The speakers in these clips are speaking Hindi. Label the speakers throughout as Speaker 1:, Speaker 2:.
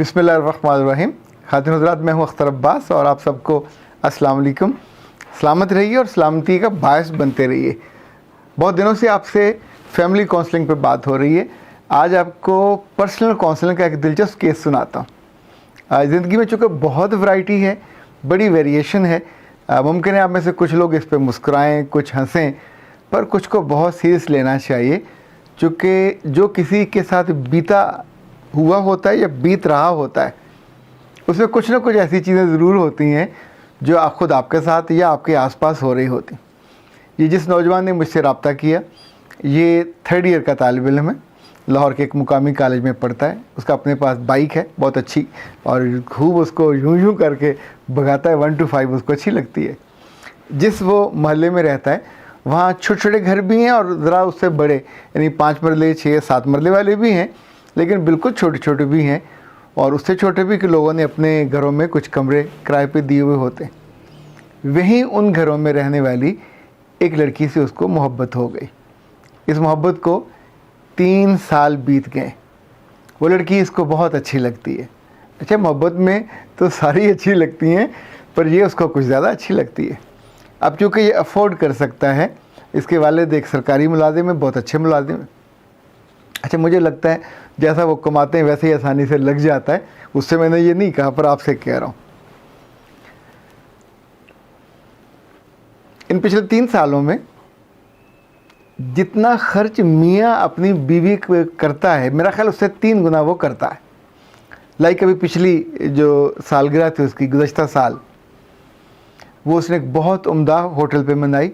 Speaker 1: बिस्मिल्लाहिर्रहमानिर्रहीम। खातिन हज़रात, मैं हूँ अख्तर अब्बास और आप सबको अस्सलाम वालेकुम। सलामत रहिए और सलामती का बायस बनते रहिए। बहुत दिनों से आपसे फैमिली काउंसलिंग पे बात हो रही है। आज आपको पर्सनल काउंसलिंग का एक दिलचस्प केस सुनाता हूँ। ज़िंदगी में चूँकि बहुत वैरायटी है, बड़ी वेरिएशन है, मुमकिन है आप में से कुछ लोग इस पर मुस्कुराएँ, कुछ हंसें, पर कुछ को बहुत सीरियस लेना चाहिए। चूँकि जो किसी के साथ बीता हुआ होता है या बीत रहा होता है, उसमें कुछ ना कुछ ऐसी चीज़ें ज़रूर होती हैं जो खुद आपके साथ या आपके आसपास हो रही होती। ये जिस नौजवान ने मुझसे रब्ता किया, ये 3rd ईयर का तालिब इल्म है, लाहौर के एक मुकामी कॉलेज में पढ़ता है। उसका अपने पास बाइक है बहुत अच्छी, और खूब उसको यूं यूं करके भगाता है, 1 to 5 उसको अच्छी लगती है। जिस वो मोहल्ले में रहता है वहाँ छोटे छोटे घर भी हैं और ज़रा उससे बड़े, यानी 5 मरले 6-7 मरले वाले भी हैं, लेकिन बिल्कुल छोटे छोटे भी हैं, और उससे छोटे भी कि लोगों ने अपने घरों में कुछ कमरे किराए पे दिए हुए होते हैं। वहीं उन घरों में रहने वाली एक लड़की से उसको मोहब्बत हो गई। इस मोहब्बत को 3 साल बीत गए। वो लड़की इसको बहुत अच्छी लगती है। अच्छा, मोहब्बत में तो सारी अच्छी लगती हैं, पर ये उसको कुछ ज़्यादा अच्छी लगती है। अब चूँकि ये अफोर्ड कर सकता है, इसके वालिद एक सरकारी मुलाजिम है, बहुत अच्छे मुलाजिम है। अच्छा, मुझे लगता है जैसा वो कमाते हैं वैसे ही आसानी से लग जाता है। उससे मैंने ये नहीं कहा, पर आपसे कह रहा हूँ। इन पिछले 3 सालों में जितना खर्च मियाँ अपनी बीवी को करता है, मेरा ख्याल उससे 3 गुना वो करता है। लाइक अभी पिछली जो सालगिरह थी उसकी, गुज़श्ता साल, वो उसने एक बहुत उम्दा होटल पे मनाई।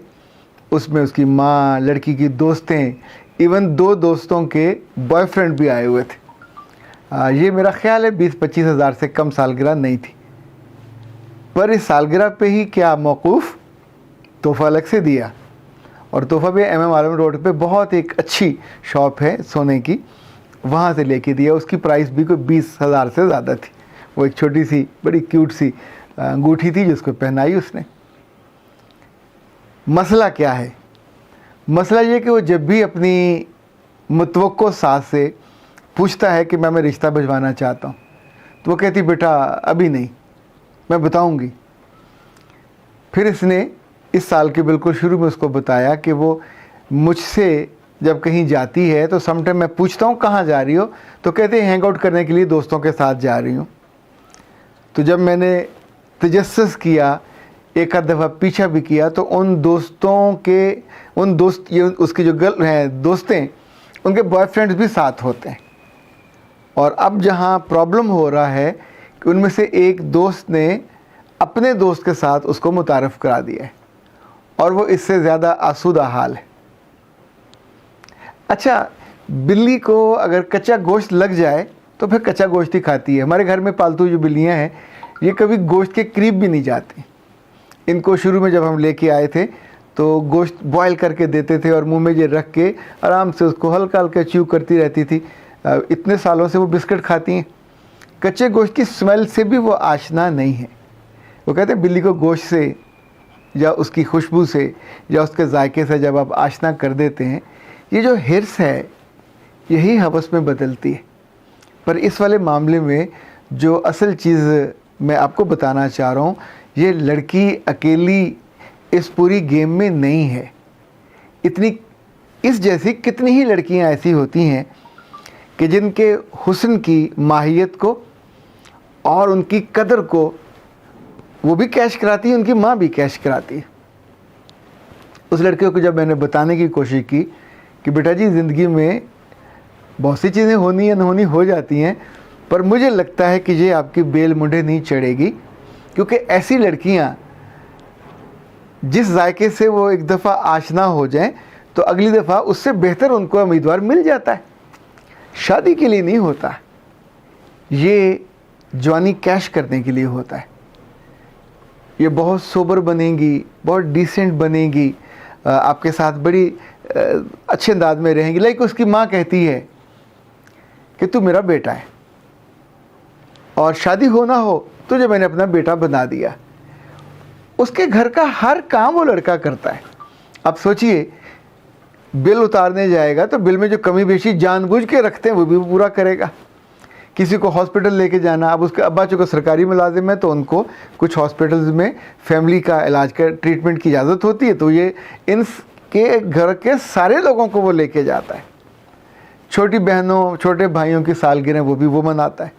Speaker 1: उसमें उसकी माँ, लड़की की दोस्तें, इवन 2 दोस्तों के बॉयफ्रेंड भी आए हुए थे। ये मेरा ख्याल है 20-25 हज़ार से कम सालगिरह नहीं थी। पर इस सालगिरह पे ही क्या मौकूफ़ तोहफ़ा अलग से दिया, और तोहफ़ा भी MM आलम रोड पे बहुत एक अच्छी शॉप है सोने की, वहाँ से लेके दिया। उसकी प्राइस भी कोई 20 हज़ार से ज़्यादा थी। वो एक छोटी सी बड़ी क्यूट सी अंगूठी थी जिसको पहनाई उसने। मसला क्या है? मसला ये कि वो जब भी अपनी मुतवक्को सास से पूछता है कि मैं रिश्ता भिजवाना चाहता हूँ, तो वो कहती बेटा अभी नहीं, मैं बताऊँगी। फिर इसने इस साल के बिल्कुल शुरू में उसको बताया कि वो मुझसे जब कहीं जाती है तो समटाइम मैं पूछता हूँ कहाँ जा रही हो, तो कहते हैं हैंग आउट करने के लिए दोस्तों के साथ जा रही हूँ। तो जब मैंने तजस्सुस किया, एक आध दफ़ा पीछा भी किया, तो ये उसकी जो गर्ल हैं दोस्तें, उनके बॉयफ्रेंड्स भी साथ होते हैं। और अब जहाँ प्रॉब्लम हो रहा है कि उनमें से एक दोस्त ने अपने दोस्त के साथ उसको मुतारफ़ करा दिया है, और वो इससे ज़्यादा आसूदा हाल है। अच्छा, बिल्ली को अगर कच्चा गोश्त लग जाए तो फिर कच्चा गोश्त ही खाती है। हमारे घर में पालतू जो बिल्लियाँ हैं, ये कभी गोश्त के करीब भी नहीं जाती। इनको शुरू में जब हम लेके आए थे तो गोश्त बॉयल करके देते थे और मुंह में ये रख के आराम से उसको हल्का हल्का च्यू करती रहती थी। इतने सालों से वो बिस्किट खाती हैं। कच्चे गोश्त की स्मेल से भी वो आशना नहीं है। वो कहते हैं बिल्ली को गोश्त से या उसकी खुशबू से या उसके जायके से जब आप आशना कर देते हैं, ये जो हिर्स है यही हवस में बदलती है। पर इस वाले मामले में जो असल चीज़ मैं आपको बताना चाह रहा हूँ, ये लड़की अकेली इस पूरी गेम में नहीं है। इस जैसी कितनी ही लड़कियाँ ऐसी होती हैं कि जिनके हुस्न की माहियत को और उनकी कदर को वो भी कैश कराती है, उनकी माँ भी कैश कराती है। उस लड़के को जब मैंने बताने की कोशिश की कि बेटा जी, ज़िंदगी में बहुत सी चीज़ें होनी या न होनी हो जाती हैं, पर मुझे लगता है कि ये आपकी बेल मुंडे नहीं चढ़ेगी, क्योंकि ऐसी लड़कियां जिस जायके से वो एक दफ़ा आशना हो जाएं तो अगली दफ़ा उससे बेहतर उनको उम्मीदवार मिल जाता है। शादी के लिए नहीं होता, ये जवानी कैश करने के लिए होता है। ये बहुत सोबर बनेंगी, बहुत डिसेंट बनेगी, आपके साथ बड़ी अच्छे अंदाज में रहेंगी। लाइक उसकी माँ कहती है कि तू मेरा बेटा है और शादी हो ना हो तुझे मैंने अपना बेटा बना दिया। उसके घर का हर काम वो लड़का करता है। अब सोचिए, बिल उतारने जाएगा तो बिल में जो कमी बेशी जानबूझ के रखते हैं वो भी पूरा करेगा। किसी को हॉस्पिटल लेके जाना, अब उसके अब्बा चूँकि सरकारी मुलाजिम है तो उनको कुछ हॉस्पिटल्स में फैमिली का इलाज का ट्रीटमेंट की इजाज़त होती है, तो ये इनके घर के सारे लोगों को वो लेके जाता है। छोटी बहनों छोटे भाइयों की सालगिरह वो भी वो मनाता है।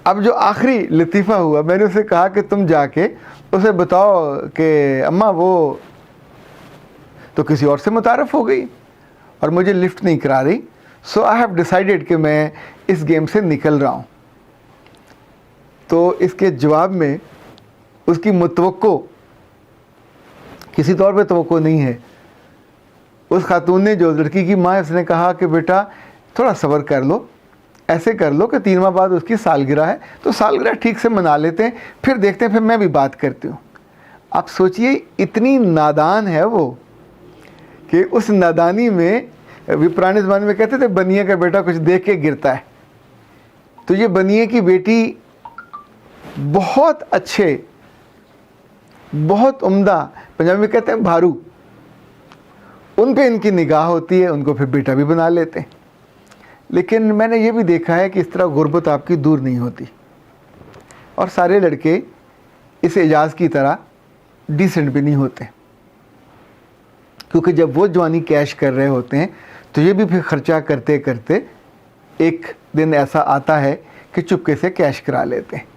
Speaker 1: अब जो आखिरी लतीफ़ा हुआ, मैंने उसे कहा कि तुम जाके उसे बताओ कि अम्मा वो तो किसी और से मुतारफ़ हो गई और मुझे लिफ्ट नहीं करा रही, सो आई हैव डिसाइडेड कि मैं इस गेम से निकल रहा हूँ। तो इसके जवाब में उसकी मुतवक्को किसी तौर पे तवक्को नहीं है। उस खातून ने, जो लड़की की माँ है, उसने कहा कि बेटा थोड़ा सब्र कर लो, ऐसे कर लो कि 3 माह बाद उसकी सालगिरह है तो सालगिरह ठीक से मना लेते हैं, फिर देखते हैं, फिर मैं भी बात करती हूँ। आप सोचिए इतनी नादान है वो कि उस नादानी में, भी पुराने ज़माने में कहते थे बनिए का बेटा कुछ देख के गिरता है, तो ये बनिए की बेटी बहुत अच्छे, बहुत उम्दा, पंजाबी में कहते हैं भारू, उन पे इनकी निगाह होती है, उनको फिर बेटा भी बना लेते हैं। लेकिन मैंने ये भी देखा है कि इस तरह गुर्बत आपकी दूर नहीं होती और सारे लड़के इस एजाज़ की तरह डिसेंट भी नहीं होते, क्योंकि जब वो जवानी कैश कर रहे होते हैं तो ये भी फिर ख़र्चा करते करते एक दिन ऐसा आता है कि चुपके से कैश करा लेते हैं।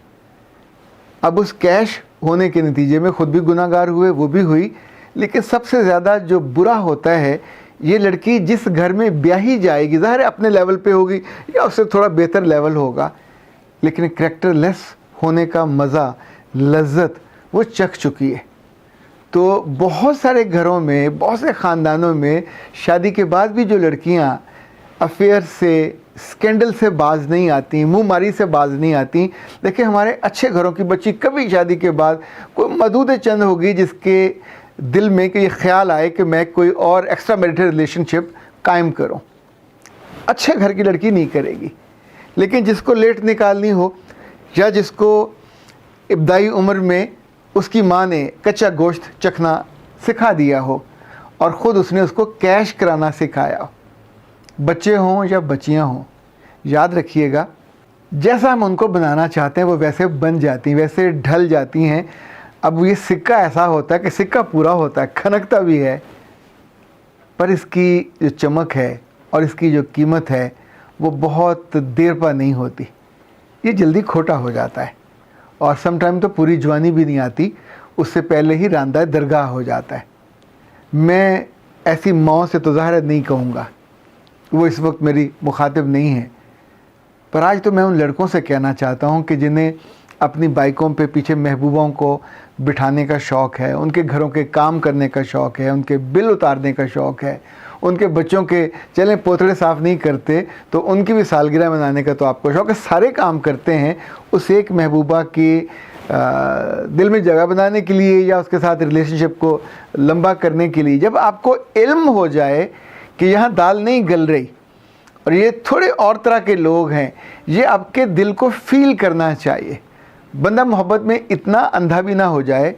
Speaker 1: अब उस कैश होने के नतीजे में ख़ुद भी गुनाहगार हुए, वो भी हुई, लेकिन सबसे ज़्यादा जो बुरा होता है, ये लड़की जिस घर में ब्याही जाएगी, ज़ाहिर है अपने लेवल पे होगी या उससे थोड़ा बेहतर लेवल होगा, लेकिन करैक्टरलेस होने का मज़ा, लज्जत वो चख चुकी है। तो बहुत सारे घरों में, बहुत से ख़ानदानों में शादी के बाद भी जो लड़कियां अफेयर से, स्कैंडल से बाज नहीं आती, मुँहमारी से बाज नहीं आती। देखिए हमारे अच्छे घरों की बच्ची कभी शादी के बाद कोई मदूद चंद होगी जिसके दिल में कि ये ख्याल आए कि मैं कोई और एक्स्ट्रा मैरिटल रिलेशनशिप कायम करूं। अच्छे घर की लड़की नहीं करेगी। लेकिन जिसको लेट निकालनी हो या जिसको इब्तदाई उम्र में उसकी माँ ने कच्चा गोश्त चखना सिखा दिया हो और ख़ुद उसने उसको कैश कराना सिखाया हो, बच्चे हों या बच्चियाँ हों, याद रखिएगा जैसा हम उनको बनाना चाहते हैं वो वैसे बन जाती हैं, वैसे ढल जाती हैं। अब ये सिक्का ऐसा होता है कि सिक्का पूरा होता है, खनकता भी है, पर इसकी जो चमक है और इसकी जो कीमत है वो बहुत देर पर नहीं होती, ये जल्दी खोटा हो जाता है और समटाइम तो पूरी जवानी भी नहीं आती, उससे पहले ही रांदा दरगाह हो जाता है। मैं ऐसी माँ से तो ज़ाहिर नहीं कहूँगा, वो इस वक्त मेरी मुखातिब नहीं है, पर आज तो मैं उन लड़कों से कहना चाहता हूँ कि जिन्हें अपनी बाइकों पे पीछे महबूबों को बिठाने का शौक़ है, उनके घरों के काम करने का शौक़ है, उनके बिल उतारने का शौक़ है, उनके बच्चों के चलें पोतड़े साफ़ नहीं करते तो उनकी भी सालगिरह मनाने का तो आपको शौक़ है, सारे काम करते हैं उस एक महबूबा की दिल में जगह बनाने के लिए या उसके साथ रिलेशनशिप को लंबा करने के लिए। जब आपको इल्म हो जाए कि यहाँ दाल नहीं गल रही और ये थोड़े और तरह के लोग हैं, ये आपके दिल को फ़ील करना चाहिए। बंदा मोहब्बत में इतना अंधा भी ना हो जाए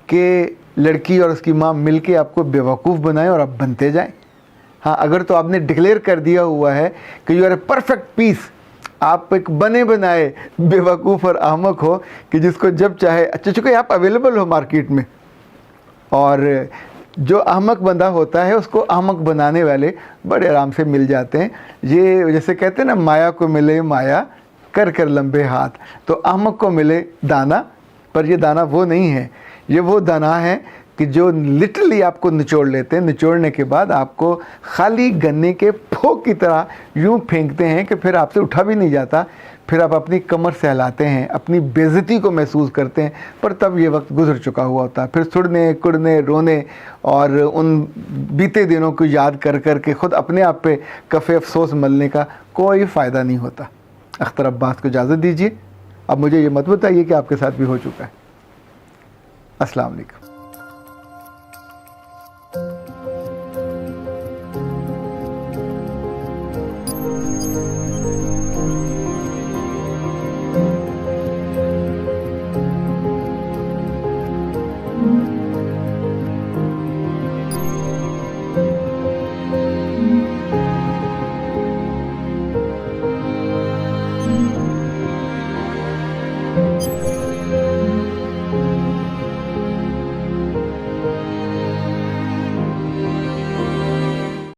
Speaker 1: कि लड़की और उसकी माँ मिलके आपको बेवकूफ़ बनाए और आप बनते जाएं। हाँ, अगर तो आपने डिक्लेयर कर दिया हुआ है कि you are a perfect piece, आप एक बने बनाए बेवकूफ़ और अहमक हो कि जिसको जब चाहे, अच्छा चूँकि आप अवेलेबल हो मार्केट में, और जो अहमक बंदा होता है उसको अहमक बनाने वाले बड़े आराम से मिल जाते हैं। ये जैसे कहते हैं ना, माया को मिले माया कर कर लंबे हाथ, तो अहमक को मिले दाना, पर ये दाना वो नहीं है, ये वो दाना है कि जो लिटरली आपको निचोड़ लेते हैं, निचोड़ने के बाद आपको खाली गन्ने के फोक की तरह यूँ फेंकते हैं कि फिर आपसे उठा भी नहीं जाता, फिर आप अपनी कमर सहलाते हैं, अपनी बेइज्जती को महसूस करते हैं, पर तब ये वक्त गुजर चुका हुआ होता है। फिर सुड़ने कुड़ने रोने और उन बीते दिनों को याद कर कर के ख़ुद अपने आप पे कफ़े अफसोस मलने का कोई फ़ायदा नहीं होता। अख्तर अब्बास को इजाज़त दीजिए। अब मुझे ये मत बताइए कि आपके साथ भी हो चुका है। अस्सलाम वालेकुम।